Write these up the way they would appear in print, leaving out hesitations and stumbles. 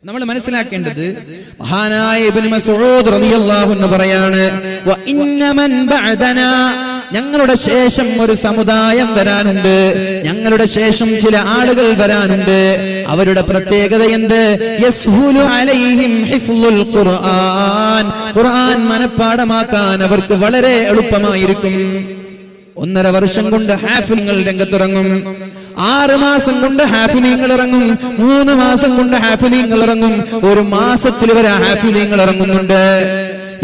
നമ്മൾ മനസ്സിലാക്കേണ്ടത് മഹാനായ ഇബ്നു മസ്ഊദ് റളിയല്ലാഹു അൻഹു പറയാണ്, വ ഇന്ന മൻ ബഅദനാ, ഞങ്ങളുടെ ശേഷം ഒരു സമുദായം വരാനുണ്ട്, ഞങ്ങളുടെ ശേഷം ചില ആളുകൾ വരാനുണ്ട്. അവരുടെ പ്രത്യേകത എന്ത്? യസ്ഹുലു അലൈഹിം ഹിഫ്ളുൽ ഖുർആൻ, ഖുർആൻ മനപ്പാഠമാക്കാൻ അവർക്ക് വളരെ എളുപ്പമായിരിക്കും. 1.5 വർഷം കൊണ്ട് ഹാഫിളുകൾ രംഗത്തിറങ്ങും, 6 മാസം കൊണ്ട് ഹാഫിലീങ്ങൾ ഇറങ്ങും, 3 മാസം കൊണ്ട് ഹാഫിലീങ്ങൾ ഇറങ്ങും, 1 മാസത്തിൽ വരെ ഹാഫിലീങ്ങൾ ഇറങ്ങുന്നുണ്ട്.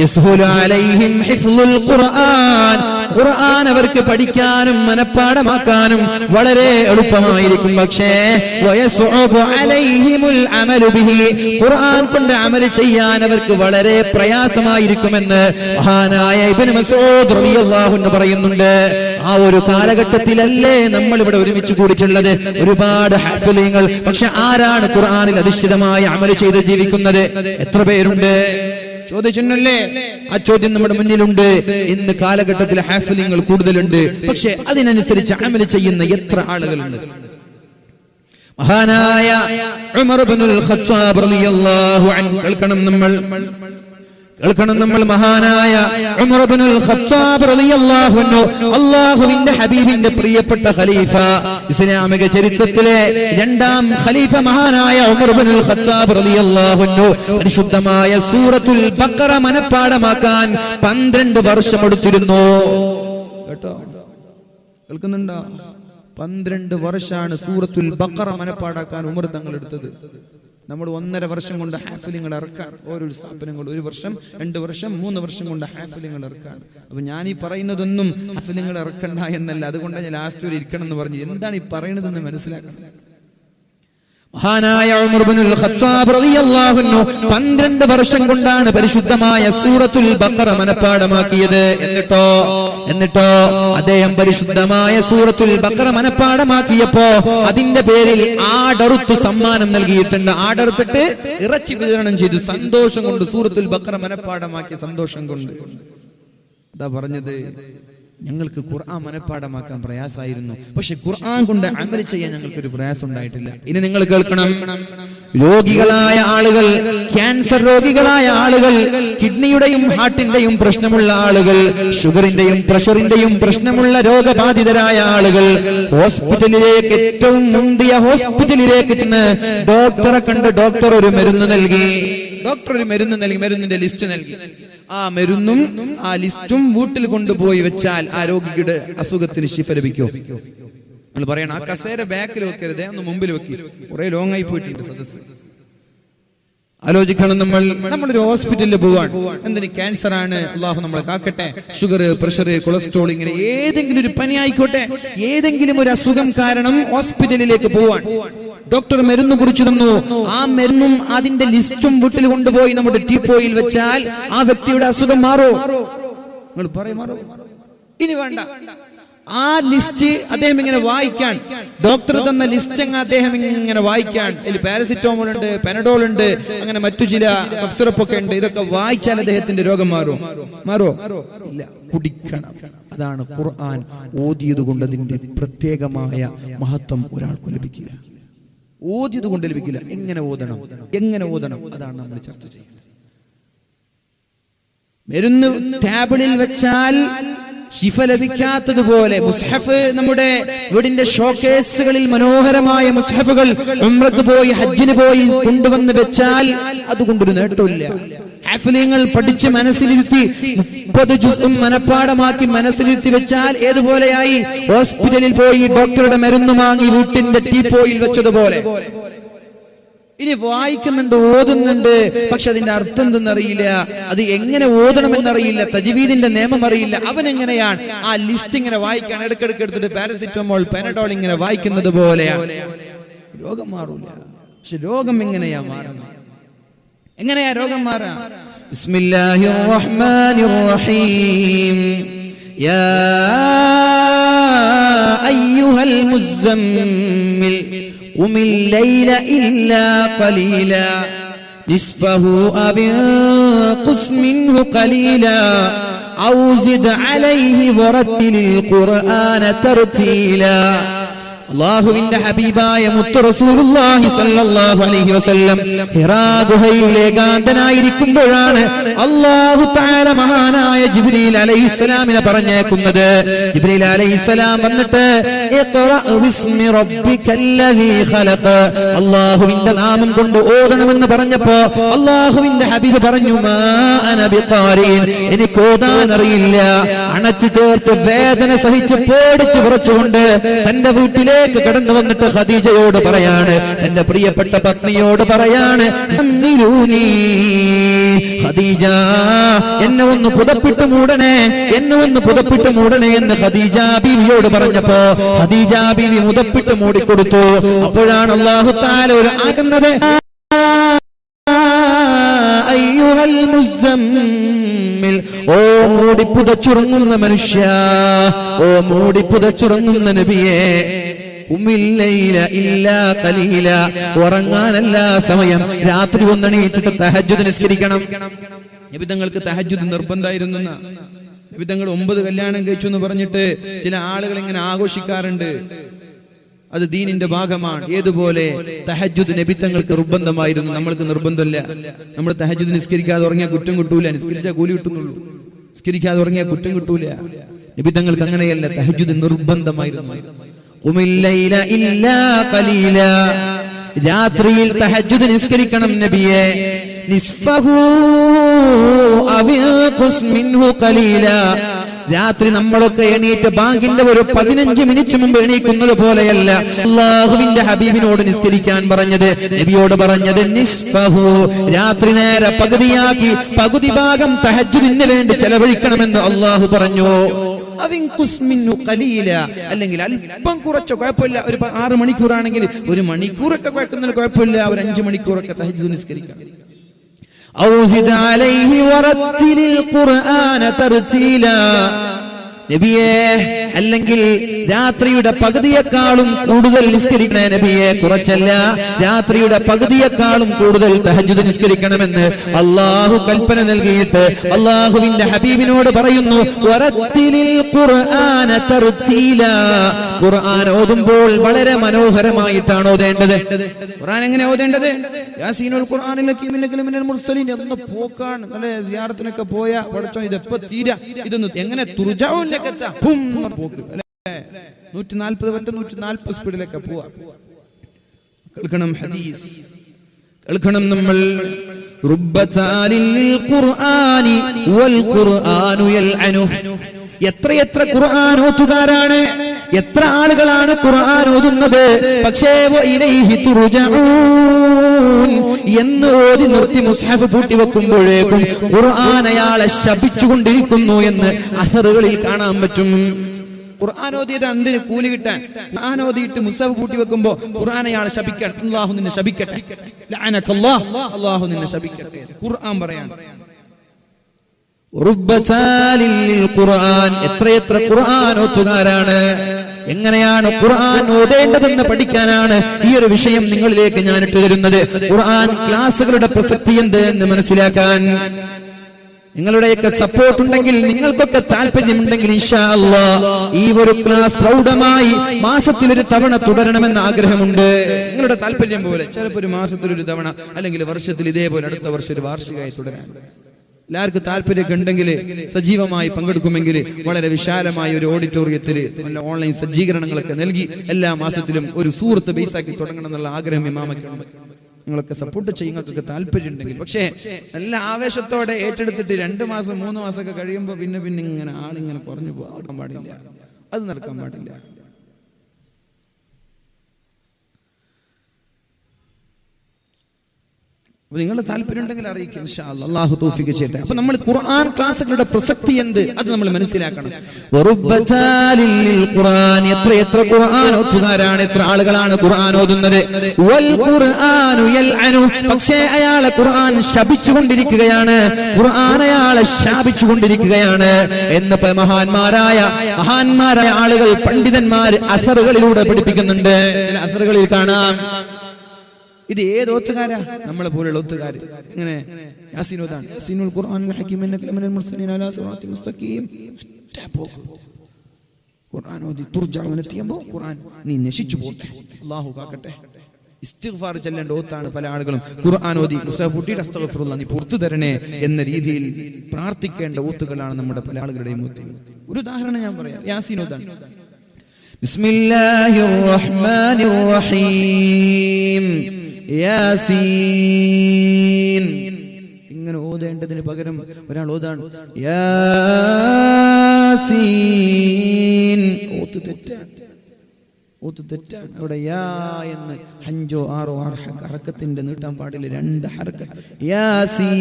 യസ്ഹുലു അലൈഹിം ഹിഫ്ളുൽ ഖുർആൻ, ഖുർആൻ അവർക്ക് പഠിക്കാനും മനപ്പാഠമാക്കാനും വളരെ എളുപ്പമായിരിക്കും. പക്ഷേ വയസ്ഉബു അലൈഹിമുൽ അമലു ബിഹി, ഖുർആൻ കൊണ്ട് അമൽ ചെയ്യാൻ അവർക്ക് വളരെ പ്രയാസമായിരിക്കുമെന്ന് മഹാനായ ഇബ്നു മസ്ഊദ് റളിയല്ലാഹു അൻഹു പറയുന്നുണ്ട്. ആ ഒരു കാലഘട്ടത്തിലല്ലേ നമ്മൾ ഇവിടെ ഒരുമിച്ച് കൂടിയിട്ടുള്ളത്, ഒരുപാട് ഹാഫിലീങ്ങൾ. പക്ഷെ ആരാണ് ഖുർആനിൽ അധിഷ്ഠിതമായി അമൽ ചെയ്ത് ജീവിക്കുന്നത്? എത്ര പേരുണ്ട്? ചോദിച്ചിട്ടുണ്ടല്ലേ? ആ ചോദ്യം നമ്മുടെ മുന്നിലുണ്ട്. ഇന്ന് കാലഘട്ടത്തിൽ ഹാഫിലിങ്ങൾ കൂടുതലുണ്ട്, പക്ഷെ അതിനനുസരിച്ച് അമൽ ചെയ്യുന്ന എത്ര ആളുകളുണ്ട്? മഹാനായ ഉമർ ഇബ്നുൽ ഖത്താബ് റളിയല്ലാഹു അൻഹു കേൾക്കണം നമ്മൾ മഹാനായ ഉമർ ഇബ്നുൽ ഖത്താബ് റളിയല്ലാഹു അൻഹു, അല്ലാഹുവിന്റെ ഹബീബിന്റെ പ്രിയപ്പെട്ട ഖലീഫ, ഇസ്ലാമിക ചരിത്രത്തിലെ 2ാം ഖലീഫ മഹാനായ ഉമർ ഇബ്നുൽ ഖത്താബ് റളിയല്ലാഹു അൻഹു പരിശുദ്ധമായ സൂറത്തുൽ ബഖറ മനപ്പാഠമാക്കാൻ 12 വർഷം എടുത്തിരുന്നു. കേട്ടോ? കേൾക്കുന്നുണ്ടോ? 12 വർഷമാണ് സൂറത്തുൽ ബഖറ മനപ്പാഠാക്കാൻ ഉമർ തങ്ങൾ എടുത്തത്. നമ്മൾ 1.5 വർഷം കൊണ്ട് ഹാഫിലിങ്ങൾ ഇറക്കാൻ ഓരോ സ്ഥാപനങ്ങൾ 1 വർഷം, 2 വർഷം, 3 വർഷം കൊണ്ട് ഹാഫിലിങ്ങൾ ഇറക്കാൻ. അപ്പൊ ഞാൻ ഈ പറയുന്നതൊന്നും ഹാഫിലിങ്ങൾ ഇറക്കണ്ട എന്നല്ല, അതുകൊണ്ട് ഞാൻ ലാസ്റ്റ് വരെ ഇരിക്കണം എന്ന് പറഞ്ഞു. എന്താണ് ഈ പറയുന്നതെന്ന് മനസ്സിലാക്കണം. മഹാനായ ഉമർ ഇബ്നുൽ ഖത്താബ് റളിയല്ലാഹു അൻഹു 12 വർഷം കൊണ്ടാണ് പരിശുദ്ധമായ സൂറത്തുൽ ബഖറ മനപ്പാഠമാക്കിയത്. എന്നിട്ടോ അദ്ദേഹം പരിശുദ്ധമായ സൂറത്തുൽ ബഖറ മനപ്പാഠമാക്കിയപ്പോ അതിന്റെ പേരിൽ ആടറുത്ത് സമ്മാനം നൽകിയിട്ടുണ്ട്. ആടറുത്തിട്ട് ഇറച്ചി വിതരണം ചെയ്തു. സന്തോഷം കൊണ്ട്, സൂറത്തുൽ ബഖറ മനപ്പാഠമാക്കിയ സന്തോഷം കൊണ്ട്. അതാ പറഞ്ഞത്, ഞങ്ങൾക്ക് ഖുർആൻ മനപ്പാഠമാക്കാൻ പ്രയാസമായിരുന്നു, പക്ഷെ ഖുർആൻ കൊണ്ട് അമൽ ചെയ്യാൻ ഞങ്ങൾക്കൊരു പ്രയാസം ഉണ്ടായിട്ടില്ല. ഇനി നിങ്ങൾ കേൾക്കണം, രോഗികളായ ആളുകൾ, ക്യാൻസർ രോഗികളായ ആളുകൾ, കിഡ്നിയുടെയും ഹാർട്ടിന്റെയും പ്രശ്നമുള്ള ആളുകൾ, ഷുഗറിന്റെയും പ്രഷറിന്റെയും പ്രശ്നമുള്ള രോഗബാധിതരായ ആളുകൾ ഹോസ്പിറ്റലിലേക്ക്, ഏറ്റവും മുന്തിയ ഹോസ്പിറ്റലിലേക്ക് ചെന്ന് ഡോക്ടറെ കണ്ട് ഡോക്ടർ ഒരു മരുന്ന് നൽകി. മരുന്നിന്റെ ലിസ്റ്റ് നൽകി. ആ മരുന്നും ആ ലിസ്റ്റും വീട്ടിൽ കൊണ്ടുപോയി വെച്ചാൽ ആ രോഗിയുടെ അസുഖത്തിന് ശിഫ ലഭിക്കും. നമ്മൾ പറയണം, ആ കസേര ബാക്കിൽ വെക്കരുത്, ഒന്ന് മുമ്പിൽ വെക്കി. കുറെ ലോങ് ആയി പോയിട്ടുണ്ട് സദസ്. ആലോചിക്കണം, നമ്മളൊരു ഹോസ്പിറ്റലിൽ പോവാൻ, എന്തിന്? ക്യാൻസർ ആണ്, അള്ളാഹു നമ്മളെ കാക്കട്ടെ. ഷുഗർ, പ്രഷർ, കൊളസ്ട്രോൾ, ഇങ്ങനെ ഏതെങ്കിലും ഒരു പനി ആയിക്കോട്ടെ, ഏതെങ്കിലും ഒരു അസുഖം കാരണം ഹോസ്പിറ്റലിലേക്ക് പോവാൻ ഡോക്ടർ മരുന്ന് കുറിച്ചു തന്നു. ആ മരുന്നും അതിന്റെ ലിസ്റ്റും വീട്ടിൽ കൊണ്ടുപോയി നമ്മുടെ ടീപ്പോയിൽ വെച്ചാൽ ആ വ്യക്തിയുടെ അസുഖം മാറോ? നിങ്ങൾ പറയും മാറോ? ഇനി വേണ്ട. ആ ലിസ്റ്റ് അദ്ദേഹം ഇങ്ങനെ വായിക്കാൻ, ഡോക്ടർ തന്ന ലിസ്റ്റ് അദ്ദേഹം ഇങ്ങനെ വായിക്കാൻ. ഇതിൽ പാരസിറ്റമോൾ ഉണ്ട്, പെനഡോൾ ഉണ്ട്, അങ്ങനെ മറ്റു ചില കഫ് സിറപ്പ് ഒക്കെ ഉണ്ട്. ഇതൊക്കെ വായിച്ചാൽ അദ്ദേഹത്തിന്റെ രോഗം മാറോ? ഇല്ല. കുടിക്കണം. അതാണ് ഖുർആൻ ഓതിയത് കൊണ്ട് അതിന്റെ പ്രത്യേകമായ മഹത്വം ഒരാൾക്ക് ലഭിക്കില്ല. ഓതിയത് കൊണ്ട് ലഭിക്കില്ല. എങ്ങനെ ഓതണം അതാണ് നമ്മൾ ചർച്ച ചെയ്യുന്നത്. മരുന്ന് ടേബിളിൽ വെച്ചാൽ ശിഫ ലഭിക്കാത്തതുപോലെ മുസ്ഹഫ്, നമ്മുടെ വീടിന്റെ ഷോക്കേസുകളിൽ മനോഹരമായ മുസ്ഹഫുകൾ ഉംറക്ക് പോയി, ഹജ്ജിന് പോയി കൊണ്ടുവന്ന് വെച്ചാൽ അതുകൊണ്ടൊരു നേട്ടമില്ല. ഹാഫിലിങ്ങൾ പഠിച്ച് മനസ്സിലിരുത്തി 30 ജുസും മനപ്പാഠമാക്കി മനസ്സിലിരുത്തി വെച്ചാൽ ഏതുപോലെയായി? ഹോസ്പിറ്റലിൽ പോയി ഡോക്ടറുടെ മരുന്ന് വാങ്ങി വീട്ടിന്റെ ടീപ്പോയിൽ വെച്ചതുപോലെ. ഇനി വായിക്കുന്നുണ്ട്, ഓതുന്നുണ്ട്, പക്ഷെ അതിന്റെ അർത്ഥം എന്തെന്നറിയില്ല, അത് എങ്ങനെ ഓതണമെന്നറിയില്ല, തജ്വീദിന്റെ നിയമം അറിയില്ല. അവൻ എങ്ങനെയാണ് ആ ലിസ്റ്റ് ഇങ്ങനെ വായിക്കാൻ ഇടയ്ക്കിടയ്ക്ക് എടുത്തിട്ട് പാരസിറ്റമോൾ, പെനഡോൾ ഇങ്ങനെ വായിക്കുന്നത് പോലെയാണ്. രോഗം മാറൂല. പക്ഷെ രോഗം എങ്ങനെയാ രോഗം മാറാ? ബിസ്മില്ലാഹിർ റഹ്മാനിർ റഹീം. യാ അയ്യുഹൽ മുസമ്മിൽ قم الليل إلا قليلا نصفه أو انقص منه قليلا أو زد عليه ورتل القرآن ترتيلا. അല്ലാഹുവിന്റെ ഹബീബായ മുത്ത് റസൂലുള്ളാഹി സ്വല്ലല്ലാഹു അലൈഹി വസല്ലം ഹിറാ ഗുഹയിൽ ഏകാന്തനായിരിക്കുമ്പോഴാണ് അല്ലാഹു തആല മഹാനായ ജിബ്രീൽ അലൈഹിസ്സലാമിനെ പറഞ്ഞേക്കുന്നത്. ജിബ്രീൽ അലൈഹിസ്സലാം വന്നിട്ട് ഇഖ്റാ ബിസ്മി റബ്ബിക്കല്ലദീ ഖലഖ, അല്ലാഹുവിന്റെ നാമം കൊണ്ട് ഓതണമെന്ന് പറഞ്ഞപ്പോ അല്ലാഹുവിന്റെ ഹബീബ് പറഞ്ഞു, മാ അന ബിഖാരിൻ, എനിക്ക് ഓതാൻ അറിയില്ല. അണച്ചു ചേർത്ത് വേദന സഹിച്ച് പേടിച്ച് വിറച്ചുകൊണ്ട് തന്റെ വീട്ടിലേക്ക് കടന്നു വന്നിട്ട് ഖദീജയോട് പറയാണ്, തന്റെ പ്രിയപ്പെട്ട പത്നിയോട് പറയാണ്, ഖദീജ എന്നെ ഒന്ന് പുതപ്പിട്ട് മൂടണേ, എന്നെ ഒന്ന് പുതപ്പിട്ട് മൂടണേ എന്ന് ഖദീജ ബീവിയോട് പറഞ്ഞപ്പോ ഖദീജ ബീവി മുതപ്പിട്ട് മൂടിക്കൊടുത്തു. അപ്പോഴാണ് അല്ലാഹു തആല ഒരു ആകുന്നത്, അയ്യുഹൽ മുസ്സമ്മിൽ, ഓ മൂടി പുതച്ചുറങ്ങുന്ന മനുഷ്യ, ഓ മൂടി പുതച്ചുറങ്ങുന്ന നബിയേ, ഉമില്ലൈല ഇല്ലാ ഖലീല, ഉറങ്ങാനല്ല സമയം, രാത്രി ഒന്നെണീറ്റിട്ട് തഹജ്ജുദ് നിസ്കരിക്കണം. നബി തങ്ങൾക്ക് തഹജ്ജുദ് നിർബന്ധമായിരുന്നു. നബി തങ്ങൾ 9 കല്യാണം കഴിച്ചു എന്ന് പറഞ്ഞിട്ട് ചില ആളുകൾ ഇങ്ങനെ ആഘോഷിക്കാറുണ്ട്. അത് ദീനിന്റെ ഭാഗമാണ്. ഏതുപോലെ തഹജ്ജുദ് നബി തങ്ങൾക്ക് നിർബന്ധമായിരുന്നു, നമ്മൾക്ക് നിർബന്ധമില്ല. നമ്മൾ തഹജ്ജുദ് നിസ്കരിക്കാതെ ഉറങ്ങിയാൽ കുറ്റം കിട്ടൂല, നിസ്കരിച്ചാൽ കൂലി കിട്ടുന്നുള്ളൂ. നിസ്കരിക്കാതെ ഉറങ്ങിയാൽ കുറ്റം കിട്ടൂല. നബി തങ്ങൾക്ക് അങ്ങനെയല്ല, തഹജ്ജുദ് നിർബന്ധമായിരുന്നു. ഖുമില്ലൈല ഇല്ലാ ഖലീല, രാത്രിയിൽ തഹജ്ജുദ് നിസ്കരിക്കണം നബിയെ. നിസ്ഫഹു അവ്ഖുസ് മിൻഹു ഖലീല, രാത്രി നമ്മളൊക്കെ എണീറ്റ് ബാങ്കിന്റെ ഒരു 15 മിനിറ്റ് മുമ്പ് എണീക്കുന്നത് പോലെയല്ല അല്ലാഹുവിന്റെ ഹബീബിനോട് നിസ്കരിക്കാൻ പറഞ്ഞത്, നബിയോട് പറഞ്ഞത് നിസ്ഫഹു, രാത്രി നേരെ പകുതിയാക്കി പകുതി ഭാഗം തഹജ്ജുദിന് വേണ്ടി ചെലവഴിക്കണമെന്ന് അല്ലാഹു പറഞ്ഞു. അല്ലെങ്കിൽ അല്പം കുറച്ചോ കുഴപ്പമില്ല, ഒരു 6 മണിക്കൂറാണെങ്കിൽ 1 മണിക്കൂറൊക്കെ കുഴക്കുന്നതിന് കുഴപ്പമില്ല, ഒരു 5 മണിക്കൂറൊക്കെ തഹജ്ജുദ് നിസ്കരിക്കാം. ഔസിദ് അലൈഹി വറത്തിലിൽ ഖുർആന തർതീല, നബിയെ അല്ലെങ്കിൽ രാത്രിയുടെ പകുതിയെക്കാളും കൂടുതൽ നിസ്കരിക്കണേ നബിയെ, കുറച്ചല്ല, രാത്രിയുടെ പകുതിയെക്കാളും കൂടുതൽ തഹജ്ജുദ് നിസ്കരിക്കണമെന്ന് അല്ലാഹു കൽപ്പന നൽകിയിട്ട് അല്ലാഹുവിന്റെ ഹബീബിനോട് പറയുന്നു, വറത്തിലിൽ ഖുർആന തർതീല, ഖുർആൻ ഓതുമ്പോൾ വളരെ മനോഹരമായിട്ടാണ് ഓതേണ്ടത്. ഖുർആൻ എങ്ങനെ ഓതേണ്ടത്? യാസീനുൽ ഖുർആനിൽ ഹകീമിൻ മിനൽ മുർസലീൻ എന്ന പോക്കാണ്. നല്ല സിയാറത്തിനൊക്കെ പോയാ പഠിച്ചോ ഇതെപ്പോ തീരാ, ഇതൊന്നും എങ്ങനെ തുർജഊൻ ലകച്ച പോക്ക് അല്ലേ, 140 വട്ടം 140 സ്പീഡിലൊക്കെ പോവാ. കേൾക്കണം ഹദീസ്, കേൾക്കണം നമ്മൾ. റുബ്ബതാലിൽ ഖുർആനി വൽ ഖുർആനു യൽഅനു, എത്രയെത്ര ഖുർആൻ ഓതുകാരാണ്, എത്ര ആളുകളാണ് ഖുർആൻ ഓതുന്നത്, പക്ഷേ ഇലൈഹി തുർജഊൻ എന്ന് ഓതി നിർത്തി മുസ്ഹഫ് പൂട്ടി വെക്കുമ്പോഴേക്കും ഖുർആൻ അയാളെ ശപിച്ചുകൊണ്ടിരിക്കുന്നു എന്ന് അസറുകളിൽ കാണാൻ പറ്റും. ഖുർആൻ ഓതിയത് എന്തിന്? കൂലി കിട്ടാൻ. ഖുർആൻ ഓതിയിട്ട് മുസ്ഹഫ് പൂട്ടി വെക്കുമ്പോ ഖുർആൻ അയാളെ ശപിക്കാൻ, അല്ലാഹു നിന്നെ ശപിക്കട്ടെ, ലഅനകല്ലാഹ്, അല്ലാഹു നിന്നെ ശപിക്കട്ടെ ഖുർആൻ പറയാൻ. ഖുർആൻ, എത്രയെത്ര ഖുർആൻ ഓതുകാരാണ്. എങ്ങനെയാണ് ഖുർആൻ ഓതേണ്ടതെന്ന് പഠിക്കാനാണ് ഈ ഒരു വിഷയം നിങ്ങളിലേക്ക് ഞാൻ ഇട്ടു തരുന്നത്. ഖുർആൻ ക്ലാസുകളുടെ പ്രസക്തി എന്ത് എന്ന് മനസ്സിലാക്കാൻ നിങ്ങളുടെയൊക്കെ സപ്പോർട്ട് ഉണ്ടെങ്കിൽ, നിങ്ങൾക്കൊക്കെ താല്പര്യമുണ്ടെങ്കിൽ ഇൻഷാ അല്ലാഹ് ഈ ഒരു ക്ലാസ് പ്രൗഢമായി മാസത്തിലൊരു തവണ തുടരണമെന്ന് ആഗ്രഹമുണ്ട്. നിങ്ങളുടെ താല്പര്യം പോലെ ചിലപ്പോൾ ഒരു മാസത്തിലൊരു തവണ, അല്ലെങ്കിൽ വർഷത്തിൽ ഇതേപോലെ അടുത്ത വർഷം ഒരു വാർഷികമായി തുടരാൻ എല്ലാവർക്കും താല്പര്യമൊക്കെ ഉണ്ടെങ്കിൽ, സജീവമായി പങ്കെടുക്കുമെങ്കിൽ വളരെ വിശാലമായ ഒരു ഓഡിറ്റോറിയത്തിൽ നല്ല ഓൺലൈൻ സജ്ജീകരണങ്ങളൊക്കെ നൽകി എല്ലാ മാസത്തിലും ഒരു സൂറത്ത് ബേസാക്കി തുടങ്ങണം എന്നുള്ള ആഗ്രഹം ഇമാമക്കുണ്ട്. നിങ്ങളൊക്കെ സപ്പോർട്ട് ചെയ്യുന്നതൊക്കെ താല്പര്യം ഉണ്ടെങ്കിൽ. പക്ഷേ നല്ല ആവേശത്തോടെ ഏറ്റെടുത്തിട്ട് 2 മാസം 3 മാസമൊക്കെ കഴിയുമ്പോൾ പിന്നെ ഇങ്ങനെ ആളിങ്ങനെ കുറഞ്ഞു പോകാൻ പാടില്ല, അത് നടക്കാൻ പാടില്ല. നിങ്ങളുടെ താല്പര്യം ഉണ്ടെങ്കിൽ അറിയിക്കും ഇൻഷാ അല്ലാഹ്, അല്ലാഹു തൗഫീഖ് ചെയ്യട്ടെ. അപ്പോൾ നമ്മൾ ഖുർആൻ ക്ലാസുകളുടെ പ്രസക്തി എന്ത് അത് നമ്മൾ മനസ്സിലാക്കണം. ഖുർആൻ, എത്ര ഖുർആൻ ഓതുകാരാണ്, എത്ര ആളുകളാണ് ഖുർആൻ ഓതുന്നത്. വൽ ഖുർആനു യൽഅനു, പക്ഷേ അയാളെ ഖുർആൻ ശപിച്ചുകൊണ്ടിരിക്കുകയാണ്, ഖുർആൻ അയാളെ ശാപിച്ചുകൊണ്ടിരിക്കുകയാണ് എന്ന് മഹാന്മാരായ ആളുകൾ, പണ്ഡിതന്മാർ അസറുകളിലൂടെ പഠിപ്പിക്കുന്നുണ്ട്. ചില അസറുകളിൽ കാണാം. ഇത് ഏത് ഓത്തുകാരാ? നമ്മളെ പോലെയുള്ള ഓത്തുകാര്. എങ്ങനെ? യാസീനോദാണ്. യാസീനുൽ ഖുർആനിൽ ഹകീമിൻ മിനൽ മുർസലീൻ അലാ സിറാത്തിൽ മുസ്തഖീം. ഖുർആൻ ഓതി തുർജഅനെത്തിയുമ്പോൾ ഖുർആൻ നീ നശിച്ചു പോട്ടെ, അല്ലാഹു കാക്കട്ടെ. ഇസ്തിഗ്ഫാർ ചെല്ലേണ്ട ഓത്താണ് പല ആളുകളും. ഖുർആൻ ഓതി മുസാഫുട്ടിയുടെ അസ്തഗ്ഫിറുല്ലാഹ് നീ പുറത്തു തരണേ എന്ന രീതിയിൽ പ്രാർത്ഥിക്കേണ്ട ഓത്തുകളാണ് നമ്മുടെ പല ആളുകളുടെയും ഓത്ത്. ഒരു ഉദാഹരണം ഞാൻ പറയാം. യാസീൻ ഓതാൻ ബിസ്മില്ലാഹിർ റഹ്മാനിർ റഹീം യാസീൻ ഇങ്ങനെ ഓതേണ്ടതിന് പകരം ഒരാൾ ഓതാണ് യാസീൻ. ഓത്ത് തെറ്റാണ്. അവിടെ യാ എന്ന് 5 6 ഹറക്കത്തിന്റെ നീട്ടാൻ പാടില്ല, 2 ഹറക്കത്ത്. യാസീൻ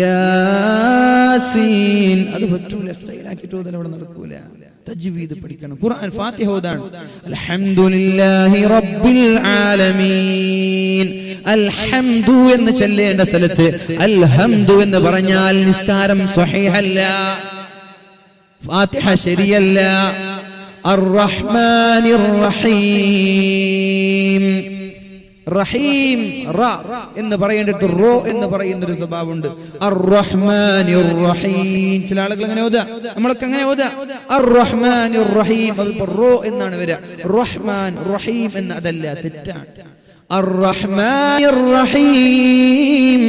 യാസീൻ അത് പറ്റൂല. സ്റ്റൈലാക്കിട്ട് ഓതൽ അവിടെ നടക്കൂല. തജ്വീദ് പഠിക്കണം. ഖുർആൻ ഫാത്തിഹ ഓതാണ് അൽഹംദുലില്ലാഹി റബ്ബിൽ ആലമീൻ. അൽഹംദു എന്ന് ചൊല്ലേണ്ട സ്ഥലത്ത് അൽഹംദു എന്ന് പറഞ്ഞാൽ നിസ്കാരം സ്വഹീഹല്ല, ഫാത്തിഹ ശരിയല്ല. അർറഹ്മാനിർ റഹീം. റഹീം റ എന്ന് പറയേണ്ടിട്ട് റോ എന്ന് പറയുന്നൊരു സ്വഭാവമുണ്ട്. അർറഹ്മാനിർ റഹീം. ചില ആളുകൾ അങ്ങനെ ഓതാ, നമ്മളൊക്കെ അങ്ങനെ ഓതാ അർറഹ്മാനിർ റഹീം. അത് റോ എന്നാണ് വരിക. റഹ്മാൻ റഹീം എന്ന് അതല്ല, തെറ്റാണ്. അർറഹ്മാനിർ റഹീം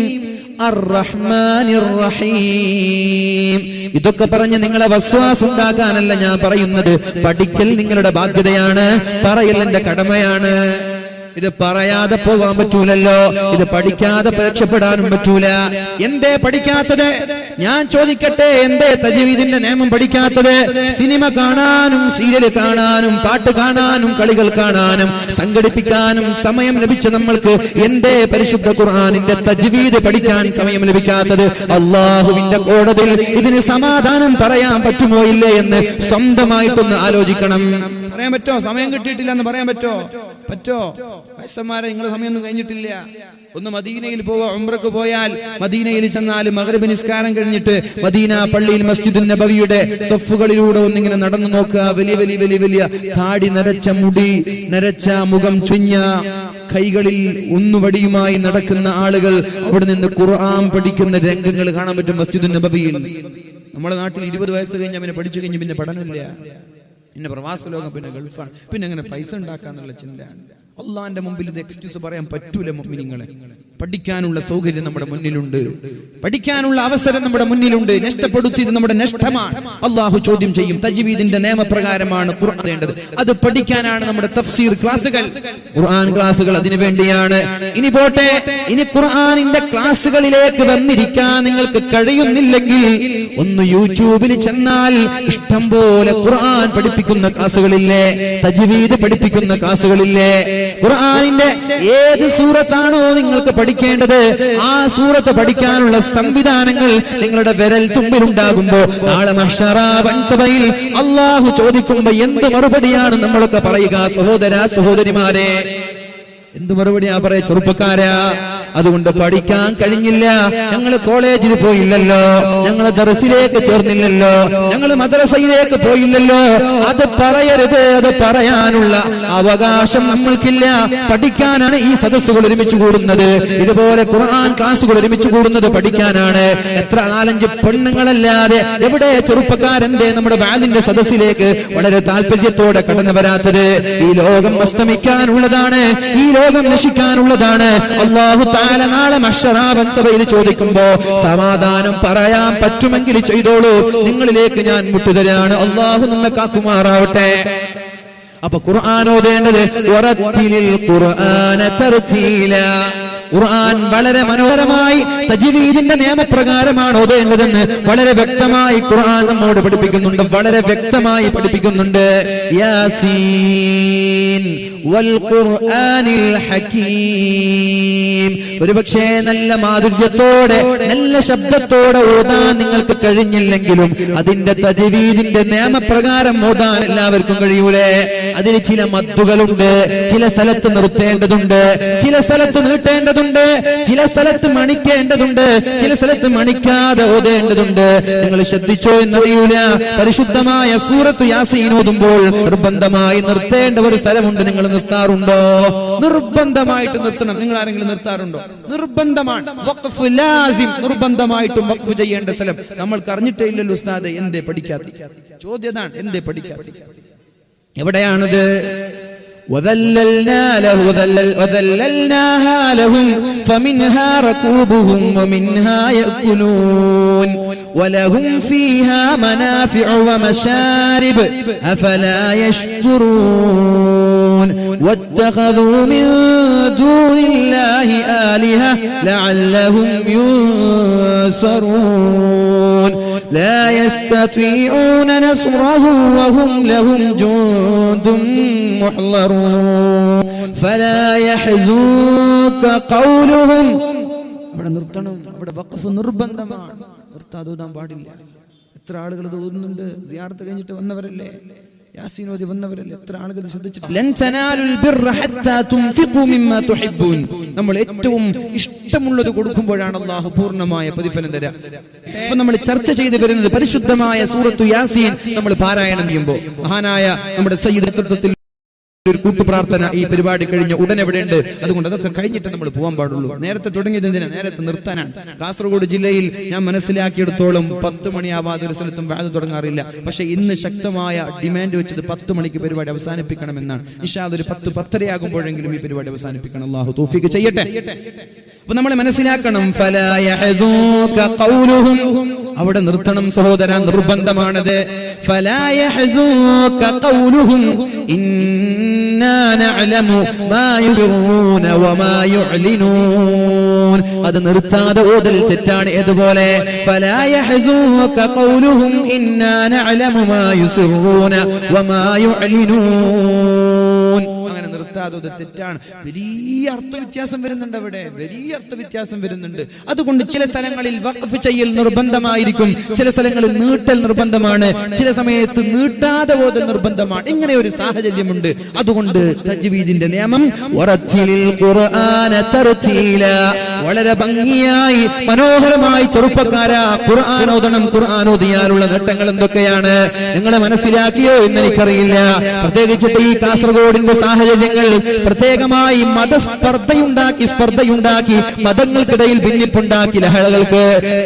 അർറഹ്മാനിർ റഹീം. ഇതൊക്കെ പറഞ്ഞ് നിങ്ങളെ വസ്വാസ് ഉണ്ടാക്കാനല്ല ഞാൻ പറയുന്നത്. പഠിക്കൽ നിങ്ങളുടെ ബാധ്യതയാണ്, പറയൽ എന്റെ കടമയാണ്. ഇത് പറയാതെ പോകാൻ പറ്റൂലല്ലോ, ഇത് പഠിക്കാതെ രക്ഷപ്പെടാനും പറ്റൂല. എന്തേ പഠിക്കാത്തത്? ഞാൻ ചോദിക്കട്ടെ, എന്തേ തജ്വീദിന്റെ നിയമം പഠിക്കാത്തത്? സിനിമ കാണാനും സീരിയൽ കാണാനും പാട്ട് കാണാനും കളികൾ കാണാനും സംഘടിപ്പിക്കാനും സമയം ലഭിച്ച നമ്മൾക്ക് എന്തേ പരിശുദ്ധ ഖുർആനിന്റെ തജ്വീദ് പഠിക്കാൻ സമയം ലഭിക്കാത്തത്? അല്ലാഹുവിന്റെ കോടതിയിൽ ഇതിന് സമാധാനം പറയാൻ പറ്റുമോ ഇല്ലേ എന്ന് സ്വന്തമായിട്ടൊന്ന് ആലോചിക്കണം. പറയാൻ പറ്റോ? സമയം കിട്ടിയിട്ടില്ല എന്ന് പറയാൻ പറ്റോ? വയസ്സന്മാരെ, നിങ്ങളുടെ സമയമൊന്നും കഴിഞ്ഞിട്ടില്ല. ഒന്ന് മദീനയിൽ പോവുക, ഉംറക്ക് പോയാൽ മദീനയിൽ ചെന്നാൽ മഗ്രിബ് നിസ്കാരം കഴിഞ്ഞിട്ട് മദീന പള്ളിയിൽ മസ്ജിദുൻ നബവിയുടെ സഫുകളിലൂടെ ഒന്നിങ്ങനെ നടന്നു നോക്കുക. വലിയ വലിയ വലിയ വലിയ താടി നരച്ച മുടി, നരച്ച മുഖം, ചുഞ്ഞ കൈകളിൽ ഒന്നുവടിയുമായി നടക്കുന്ന ആളുകൾ അവിടെ നിന്ന് ഖുർആൻ പഠിക്കുന്ന രംഗങ്ങൾ കാണാൻ പറ്റും മസ്ജിദുൻ നബവിയിൽ. നമ്മുടെ നാട്ടിൽ 20 വയസ്സ് കഴിഞ്ഞാൽ പിന്നെ പഠിച്ചു കഴിഞ്ഞ് പിന്നെ പഠനമില്ല, പിന്നെ പ്രവാസ ലോകം, പിന്നെ ഗൾഫാണ്, പിന്നെ അങ്ങനെ പൈസ ഉണ്ടാക്കാന്നുള്ള ചിന്ത. അള്ളാന്റെ മുമ്പിൽ ഇത് എക്സ്ക്യൂസ് പറയാൻ പറ്റൂല. മുഅ്മിനീങ്ങളെ, പഠിക്കാനുള്ള സൗകര്യം നമ്മുടെ മുന്നിലുണ്ട്, പഠിക്കാനുള്ള അവസരം നമ്മുടെ മുന്നിലുണ്ട്. നഷ്ടപ്പെടുത്തിയത് നമ്മുടെ നഷ്ടമാണ്. അള്ളാഹു ചോദ്യം ചെയ്യും. തജ്വീദിന്റെ നിയമപ്രകാരമാണ് ഖുർആൻ വേണ്ടത്. അത് പഠിക്കാനാണ് നമ്മുടെ തഫ്സീർ ക്ലാസുകൾ, ഖുർആൻ ക്ലാസുകൾ അതിനു വേണ്ടിയാണ്. ഇനി പോട്ടെ, ഇനി ഖുർആനിന്റെ ക്ലാസുകളിലേക്ക് വന്നിരിക്കാൻ നിങ്ങൾക്ക് കഴിയുന്നില്ലെങ്കിൽ ഒന്ന് യൂട്യൂബിൽ ചെന്നാൽ ഇഷ്ടം പോലെ ഖുർആൻ പഠിപ്പിക്കുന്ന ക്ലാസുകളില്ലേ, തജ്വീദ് പഠിപ്പിക്കുന്ന ക്ലാസുകളില്ലേ. ഖുർആനിന്റെ ഏത് സൂറത്താണോ നിങ്ങൾക്ക് പഠിക്കേണ്ടത് ആ സൂറത്ത് പഠിക്കാനുള്ള സംവിധാനങ്ങൾ നിങ്ങളുടെ വിരൽ തുമ്പിലുണ്ടാകുമ്പോ നാളെ മഹ്ശറ വൻസഭയിൽ അല്ലാഹു ചോദിക്കുമ്പോ എന്ത് മറുപടിയാണ് നമ്മളൊക്കെ പറയുക? സഹോദര സഹോദരിമാരെ, എന്ത് മറുപടിയാ പറയാ? ചെറുപ്പക്കാരാ, അതുകൊണ്ട് പഠിക്കാൻ കഴിഞ്ഞില്ല, ഞങ്ങൾ കോളേജിൽ പോയില്ലല്ലോ, ഞങ്ങൾ ദർസിലേക്ക് ചേർന്നില്ലല്ലോ, ഞങ്ങൾ മദ്രസയിലേക്ക് പോയില്ലല്ലോ, അത് പറയരുത്. അത് പറയാനുള്ള അവകാശം നമ്മൾക്കില്ല. പഠിക്കാനാണ് ഈ സദസ്സുകൾ ഒരുമിച്ച് കൂടുന്നത്. ഇതുപോലെ ഖുർആൻ ക്ലാസുകൾ ഒരുമിച്ച് കൂടുന്നത് പഠിക്കാനാണ്. എത്ര 4-5 പെണ്ണുങ്ങളല്ലാതെ എവിടെ ചെറുപ്പക്കാരന്റെ നമ്മുടെ വാലിന്റെ സദസ്സിലേക്ക് വളരെ താല്പര്യത്തോടെ കടന്നു വരാത്തത്? ഈ ലോകം അസ്തമിക്കാനുള്ളതാണ്, ഈ ലോകം നശിക്കാനുള്ളതാണ്. അല്ലാഹു തആല നാളെ മഹ്ശറ വൻസഭയിൽ ചോദിക്കുമ്പോ സമാധാനം പറയാൻ പറ്റുമെങ്കിൽ ചെയ്തോളൂ, നിങ്ങളിലേക്ക് ഞാൻ മുട്ടുതരാണ്. അല്ലാഹു നമ്മെ കാക്കുമാറാവട്ടെ. അപ്പൊ ഖുർആൻ ഓതേണ്ടത് വറത്തിലിൽ ഖുർആന തർതീല. ഖുർആൻ വളരെ മനോഹരമായി തജ്വീദിന്റെ നിയമപ്രകാരമാണ് ഓതേണ്ടതെന്ന് വളരെ വ്യക്തമായി ഖുർആൻ നമ്മോട് പഠിപ്പിക്കുന്നുണ്ട്, വളരെ വ്യക്തമായി പഠിപ്പിക്കുന്നുണ്ട്. യാസീൻ വൽ ഖുർആനിൽ ഹകീം. ഒരുപക്ഷേ നല്ല മാധുര്യത്തോടെ നല്ല ശബ്ദത്തോടെ ഓതാൻ നിങ്ങൾക്ക് കഴിഞ്ഞില്ലെങ്കിലും അതിന്റെ തജ്വീദിന്റെ നിയമപ്രകാരം ഓതാൻ എല്ലാവർക്കും കഴിയൂലേ? അതിൽ ചില മദ്ദുകളുണ്ട്, ചില സ്ഥലത്ത് നിർത്തേണ്ടതുണ്ട്, ചില സ്ഥലത്ത് നീട്ടേണ്ടതുണ്ട്, ചില സ്ഥലത്ത് മണിക്കേണ്ടതുണ്ട്, ചില സ്ഥലത്ത് മണിക്കാതെ ഓതേണ്ടതുണ്ട്. നിങ്ങൾ ശ്രദ്ധിച്ചോ എന്നറിയൂല, പരിശുദ്ധമായ സൂറത്ത് യാസീൻ ഓതുമ്പോൾ നിർബന്ധമായി നിർത്തേണ്ട ഒരു സ്ഥലമുണ്ട്. നിങ്ങൾ നിർത്താറുണ്ടോ? നിർബന്ധമായിട്ട് നിർത്തണം. നിങ്ങൾ ആരെങ്കിലും നിർത്താറുണ്ടോ? നിർത്താറുണ്ടോ? നിർബന്ധമാണ്. വഖഫ് ലാസിം, നിർബന്ധമായിട്ടും വഖഫ് ചെയ്യേണ്ട സ്ഥലം. നമ്മൾക്ക് അറിഞ്ഞിട്ടേ ഇല്ലല്ലോ ഉസ്താദ്, എന്തേ പഠിക്കാത്ത ചോദ്യതാണ്. എന്തേ പഠിക്കാത്ത? എവിടെയാണത്? وذللناها لهم فمنها ركوبهم ومنها يأكلون ولهم فيها منافع ومشارب أفلا يشكرون واتخذوا من دون الله آلهة لعلهم ينصرون لا يستطيعون نصرهم وهم لهم جند محضرون فلا يحزنك قولهم. അവിടെ നിർത്തണം. അവിടെ വഖഫ് നിർബന്ധമാണ്. നിർത്താതെ ഓതാൻ പാടില്ല. എത്ര ആളുകൾ ഇത് ഓതുന്നുണ്ട്? സിയാറത്ത് കഴിഞ്ഞിട്ട് വന്നവരല്ലേ, യാസീൻ ഓതി വന്നവരല്ലേ, എത്ര ആളുകൾ ശ്രദ്ധിച്ചിട്ട്. ലൻ തനാലുൽ ബിർറ ഹത്താ തുൻഫിഖു മിമ്മാ തുഹിബ്ബൂൻ. നമ്മൾ ഏറ്റവും ഇഷ്ടമുള്ളത് കൊടുക്കുമ്പോഴാണ് അല്ലാഹു പൂർണ്ണമായ പ്രതിഫലം തരിക. അപ്പോൾ നമ്മൾ ചർച്ച ചെയ്തു വരുന്നത് പരിശുദ്ധമായ സൂറത്തു യാസീൻ നമ്മൾ പാരായണം ചെയ്യുമ്പോൾ മഹാനായ നമ്മുടെ സയ്യിദ് നേതൃത്വത്തിൽ ഒരു കൂട്ടുപ്രാർത്ഥന ഈ പരിപാടി കഴിഞ്ഞ ഉടനെ എവിടെയുണ്ട്. അതുകൊണ്ട് അതൊക്കെ കഴിഞ്ഞിട്ട് നമ്മൾ പോകാൻ പാടുള്ളൂ. നേരത്തെ തുടങ്ങിയത് എന്തിനാ? നേരത്തെ നിർത്താനാണ്. കാസർഗോഡ് ജില്ലയിൽ ഞാൻ മനസ്സിലാക്കിയെടുത്തോളം 10 മണിയാവാതെ ഒരു സ്ഥലത്തും വാദം തുടങ്ങാറില്ല. പക്ഷെ ഇന്ന് ശക്തമായ ഡിമാൻഡ് വെച്ചത് 10 മണിക്ക് പരിപാടി അവസാനിപ്പിക്കണമെന്നാണ്. ഇൻഷാ അല്ലാഹ് ഒരു 10-10:30 ആകുമ്പോഴെങ്കിലും ഈ പരിപാടി അവസാനിപ്പിക്കണം. അല്ലാഹു തൗഫീഖ് ചെയ്യട്ടെ. അപ്പൊ നമ്മൾ മനസ്സിലാക്കണം, ഫലാ യഹ്സൂക ഖൗലുഹും. അവിടെ നിർത്തണം സഹോദര, നിർബന്ധമാണത്. ഫലാ യഹ്സൂക ഖൗലുഹും ഇന്നാ നഅലമു മാ യുസിറൂന വമാ യുഅ്ലിനൂൻ. അത് നിർത്താതെ ഓതൽ തെറ്റാണ്. ഏതുപോലെ? ഫലാ യഹ്സൂക ഖൗലുഹും ഇന്നാ നഅലമു മാ യുസിറൂന വമാ യുഅ്ലിനൂൻ. അങ്ങനെ നിർത്താതെ ഓതൽ തെറ്റാണ്. വലിയ അർത്ഥവ്യത്യാസം വരുന്നുണ്ട്. അവിടെ വലിയ അർത്ഥവ്യത്യാസം വരുന്നുണ്ട്. അതുകൊണ്ട് ചില സ്ഥലങ്ങളിൽ വഖഫ് ചെയ്യൽ നിർബന്ധമായിരിക്കും, ചില സ്ഥലങ്ങളിൽ നീട്ടൽ നിർബന്ധമാണ്, ചില സമയത്ത് നീട്ടാതെ ഓതൽ നിർബന്ധമാണ്. ഇങ്ങനെ ഒരു സാഹചര്യമുണ്ട്. അതുകൊണ്ട് തജ്വീദിന്റെ നിയമം വറത്തിലിൽ ഖുർആന തർതീല, വളരെ ഭംഗിയായി മനോഹരമായി ചെറുപ്പക്കാരാ ഖുർആൻ ഓതണം. ഖുർആൻ ഓതിയാലുള്ള നേട്ടങ്ങൾ എന്തൊക്കെയാണ് നിങ്ങൾ മനസ്സിലാക്കിയോ എന്ന് എനിക്കറിയില്ല. പ്രത്യേകിച്ചിട്ട് ഈ കാസർഗോഡിന്റെ സാഹചര്യങ്ങൾ പ്രത്യേകമായി സ്പർദ്ധയുണ്ടാക്കി മതങ്ങൾക്കിടയിൽ ഭിന്നിപ്പുണ്ടാക്കി ലഹളകൾക്ക്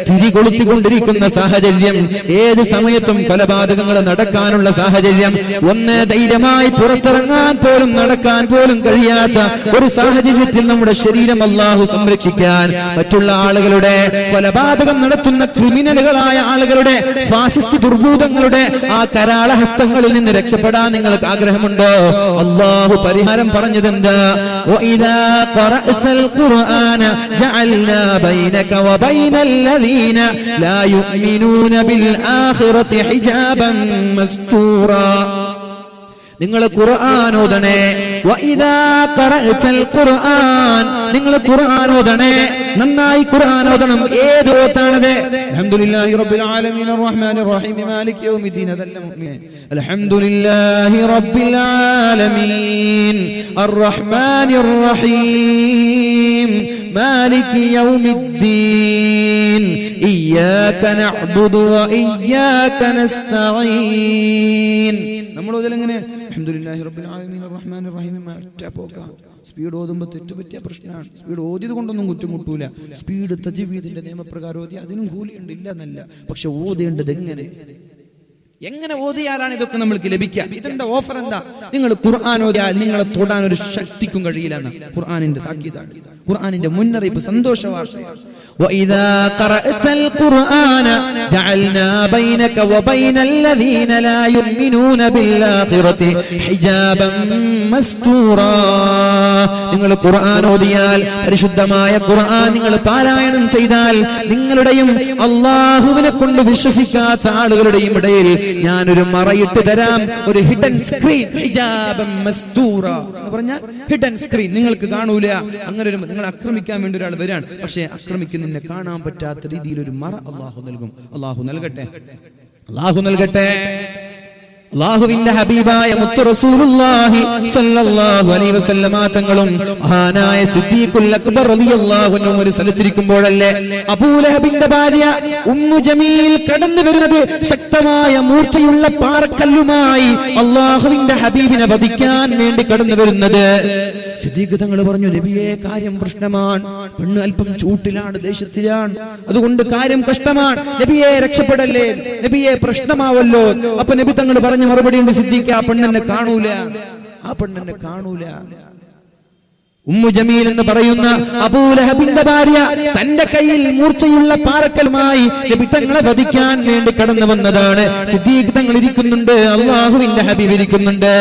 തിരികൊളുത്തിക്കൊണ്ടിരിക്കുന്ന സാഹചര്യം, ഏത് സമയത്തും കൊലപാതകങ്ങൾ നടക്കാനുള്ള സാഹചര്യം, ഒന്ന് ധൈര്യമായി പുറത്തിറങ്ങാൻ പോലും നടക്കാൻ പോലും കഴിയാത്ത ഒരു സാഹചര്യത്തിൽ നമ്മുടെ ശരീരം അല്ലാഹു സംരക്ഷിക്കാൻ മറ്റുള്ള ആളുകളുടെ കൊലപാതകം നടത്തുന്ന ക്രിമിനലുകളായ ആളുകളുടെ ഫാസിസ്റ്റ് ദുർഭൂതങ്ങളുടെ ആ കരാളഹസ്തങ്ങളിൽ നിന്ന് രക്ഷപ്പെടാൻ നിങ്ങൾക്ക് ആഗ്രഹമുണ്ടോ? അല്ലാഹു പരിഹാരം പറഞ്ഞതെന്താ? വഇദാ ഖറഅതൽ ഖുർആന ജഅൽനാ ബൈനക വബൈനൽ ലദീന ലാ യുഅ്മിനൂന ബിൽ ആഖിറതി ഹിജാബൻ മസ്തൂറാ. നിങ്ങൾ ഖുർആൻ ഓതണേ. വഇദാ ഖറഅതൽ ഖുർആൻ, നിങ്ങൾ ഖുർആൻ ഓതണേ, നന്നായി ഖുർആൻ ഓതണം. ഏത് ഓത്താണത്? അൽഹംദുലില്ലാഹി റബ്ബിൽ ആലമീൻ അർറഹ്മാനിർ റഹീം മാലികി യൗമിദ്ദീൻ. അതല്ല മുഅ്മിൻ. അൽഹംദുലില്ലാഹി റബ്ബിൽ ആലമീൻ അർറഹ്മാനിർ റഹീം മാലികി യൗമിദ്ദീൻ ഇയ്യാക നഅ്ബുദു വ ഇയ്യാക നസ്തഈൻ. നമ്മൾ ഓതലെങ്ങനെ? അൽഹംദുലില്ലാഹി റബ്ബിൽ ആലമീൻ അർറഹ്മാനിർ റഹീം. സ്പീഡ് ഓതുമ്പോൾ തെറ്റുപറ്റിയ പ്രശ്നമാണ്. സ്പീഡ് ഓതിയത് കൊണ്ടൊന്നും കുറ്റം മുട്ടൂല. സ്പീഡ് തജ്വീദിന്റെ നിയമപ്രകാരം ഓതി അതിനും കൂലിയുണ്ട്, ഇല്ല എന്നല്ല. പക്ഷെ ഓതേണ്ടത് എങ്ങനെ ഓതിയാലാണ് ഇതൊക്കെ നമ്മൾക്ക് ലഭിക്കുക? ഇതിന്റെ ഓഫർ എന്താ? നിങ്ങൾ ഖുർആൻ ഓതിയാൽ നിങ്ങളെ തൊടാൻ ഒരു ശക്തിക്കും കഴിയില്ല എന്നാണ് ഖുർആനിന്റെ താക്കീതാണ്, ഖുർആനിന്റെ മുന്നറിയിപ്പ്, സന്തോഷ വാർത്തയാണ്. وإذا قرأت القرآن جعلنا بينك وبين الذين لا يؤمنون بالآخرة حجابا مستورا. നിങ്ങൾ ഖുർആൻ ഓതിയാൽ, പരിശുദ്ധമായ ഖുർആൻ നിങ്ങൾ പാരായണം ചെയ്താൽ, നിങ്ങളുടെയും അല്ലാഹുവിനെ കൊണ്ട് വിശ്വസിക്കാത്ത ആളുകളുടെയും ഇടയിൽ ഞാനൊരു മറയിട്ട് തരാം, ഒരു ഹിഡൻ സ്ക്രീൻ. ഹിജാബൻ മസ്തൂറ എന്ന് പറഞ്ഞാൽ ഹിഡൻ സ്ക്രീൻ, നിങ്ങൾക്ക് കാണൂല. അങ്ങനെ ഒരു നിങ്ങൾ ആക്രമിക്കാൻ വേണ്ടി ഒരാൾ വരാൻ, പക്ഷേ ആക്രമിക്കുന്ന കാണാൻ പറ്റാത്ത രീതിയിൽ ഒരു മറ അല്ലാഹു നൽകും. അല്ലാഹു നൽകട്ടെ, അല്ലാഹു നൽകട്ടെ. അല്ലാഹുവിന്റെ ഹബീബായ മുത്തു റസൂലുള്ളാഹി സ്വല്ലല്ലാഹു അലൈഹി വസല്ലമ തങ്ങളും മഹാനായ സിദ്ദീഖുൽ അക്ബർ റളിയല്ലാഹു അൻഹു ഒരു സ്ഥലത്തിരിക്കുമ്പോഴല്ലേ അബൂലഹബിന്റെ ഭാര്യ ഉമ്മു ജമീൽ കടന്നു വരുന്നത് ശക്തമായ മൂർച്ചയുള്ള പാറക്കല്ലുമായി അല്ലാഹുവിന്റെ ഹബീബിനെ വധിക്കാൻ വേണ്ടി കടന്നു വരുന്നത്. സിദ്ദീഖ് തങ്ങൾ പറഞ്ഞു, നബിയെ കാര്യം പ്രശ്നമാണ്, പെണ്ണ് അല്പം ചൂട്ടിലാണ്, ദേശത്തിലാണ്, അതുകൊണ്ട് കാര്യം കഷ്ടമാണ്, നബിയെ രക്ഷപ്പെടല്ലേ, നബിയെ പ്രശ്നമാവല്ലോ. അപ്പൊ നബി തങ്ങൾ പറഞ്ഞ മറുപടി ഉണ്ട്, സിദ്ദീഖ് ആ പെണ്ണെന്നെ കാണൂല, ആ പെണ്ണെന്നെ കാണൂല. ഉമ്മു ജമീൽ എന്ന് പറയുന്ന അബൂലഹബിന്റെ ഭാര്യ തന്റെ കയ്യിൽ മൂർച്ചയുള്ള പാറക്കലുമായി നബി തങ്ങളെ വധിക്കാൻ വേണ്ടി കടന്നു വന്നതാണ്. സിദ്ദീഖ് തങ്ങൾ ഇരിക്കുന്നുണ്ട്, അള്ളാഹുവിന്റെ ഹബീബ് ഇരിക്കുന്നുണ്ട്.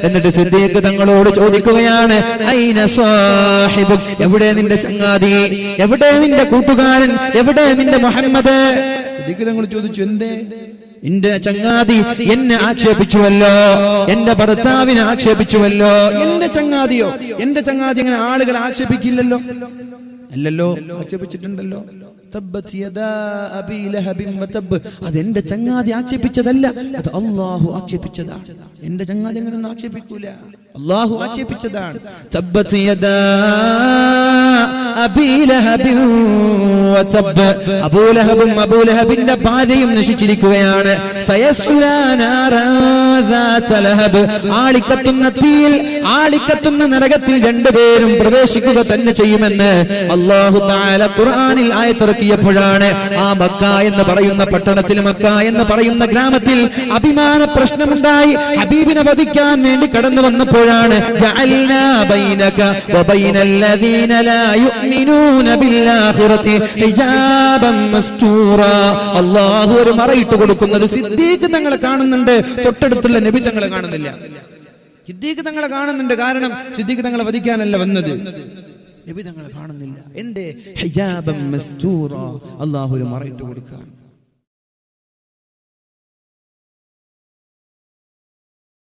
എന്നിട്ട് സിദ്ദീഖ് തങ്ങളോട് ചോദിക്കുകയാണ്, ഐന സാഹിബുക്, എവിടെ നിന്റെ ചങ്ങാതി, എവിടെ നിന്റെ കൂട്ടുകാരൻ, എവിടെ നിന്റെ മുഹമ്മദ്? സിദ്ദീഖ് തങ്ങൾ ചോദിച്ചു, എന്തേ? എന്റെ ചങ്ങാതി എന്നെ ആക്ഷേപിച്ചുവല്ലോ, എന്റെ ഭർത്താവിനെ ആക്ഷേപിച്ചുവല്ലോ. എന്റെ ചങ്ങാതിയോ? എന്റെ ചങ്ങാതി അങ്ങനെ ആളുകൾ ആക്ഷേപിക്കില്ലല്ലോ. അല്ലല്ലോ, ആക്ഷേപിച്ചിട്ടുണ്ടല്ലോ. അതെന്റെ ചങ്ങാതി ആക്ഷേപിച്ചതല്ല, അത് അള്ളാഹു ആക്ഷേപിച്ചതാണ്. എന്റെ ചങ്ങാതി അങ്ങനെയൊന്നും ആക്ഷേപിക്കൂല, അള്ളാഹു ആക്ഷേപിച്ചതാണ്. അബൂലഹബും അബൂലഹബിന്റെ ഭാര്യയും നശിച്ചിരിക്കുകയാണ്. ആളിക്കത്തുന്ന തീയിൽ, ആളിക്കത്തുന്ന നരകത്തിൽ രണ്ടുപേരും പ്രവേശിക്കുക തന്നെ ചെയ്യുമെന്ന് അല്ലാഹു തആല ഖുർആനിൽ ആയത്തിറക്കിയപ്പോഴാണ് ആ മക്ക എന്ന് പറയുന്ന പട്ടണത്തിൽ, മക്ക എന്ന് പറയുന്ന ഗ്രാമത്തിൽ അഭിമാന പ്രശ്നമുണ്ടായി. ഹബീബിനെ വധിക്കാൻ വേണ്ടി കടന്നു വന്നപ്പോഴാണ് ജഅൽനാ ബൈനക വബൈനല്ലദീന ലാ യുഅ്മിനൂന ബിൽആഖിറതി ഹിജാബൻ മസ്തൂറാ. അല്ലാഹു ഒരു മറയിട്ട് കൊടുക്കുന്നത്. സിദ്ദീഖ് തങ്ങളെ കാണുന്നുണ്ട്, തൊട്ടടുത്തുള്ള നബി തങ്ങളെ കാണുന്നില്ല. സിദ്ദീഖ് തങ്ങളെ കാണുന്നുണ്ട്, കാരണം സിദ്ദീഖ് തങ്ങളെ വധിക്കാനല്ല വന്നത്. നബി തങ്ങളെ കാണുന്നില്ല. എന്തേ? ഹിജാബൻ മസ്തൂറാ, അല്ലാഹു ഒരു മറയിട്ട് കൊടുക്കാൻ.